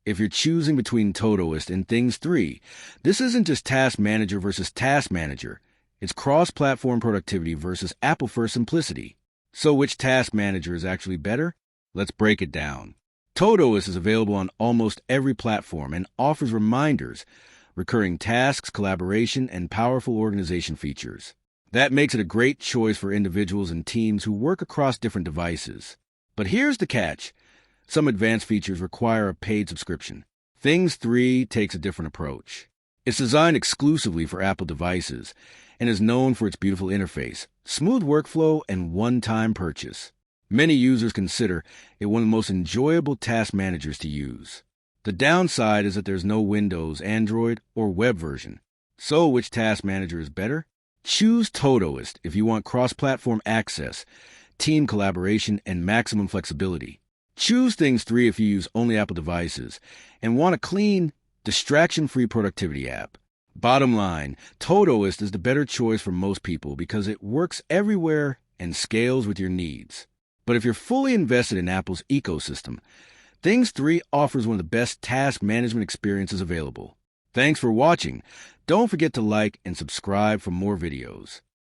If you're choosing between Todoist and Things 3, this isn't just Task Manager versus Task Manager. It's cross-platform productivity versus Apple-first simplicity. So which Task Manager is actually better? Let's break it down. Todoist is available on almost every platform and offers reminders, recurring tasks, collaboration, and powerful organization features. That makes it a great choice for individuals and teams who work across different devices. But here's the catch. Some advanced features require a paid subscription. Things 3 takes a different approach. It's designed exclusively for Apple devices and is known for its beautiful interface, smooth workflow, and one-time purchase. Many users consider it one of the most enjoyable task managers to use. The downside is that there's no Windows, Android, or web version. So which task manager is better? Choose Todoist if you want cross-platform access, team collaboration, and maximum flexibility. Choose Things 3 if you use only Apple devices and want a clean, distraction-free productivity app. Bottom line, Todoist is the better choice for most people because it works everywhere and scales with your needs. But if you're fully invested in Apple's ecosystem, Things 3 offers one of the best task management experiences available. Thanks for watching. Don't forget to like and subscribe for more videos.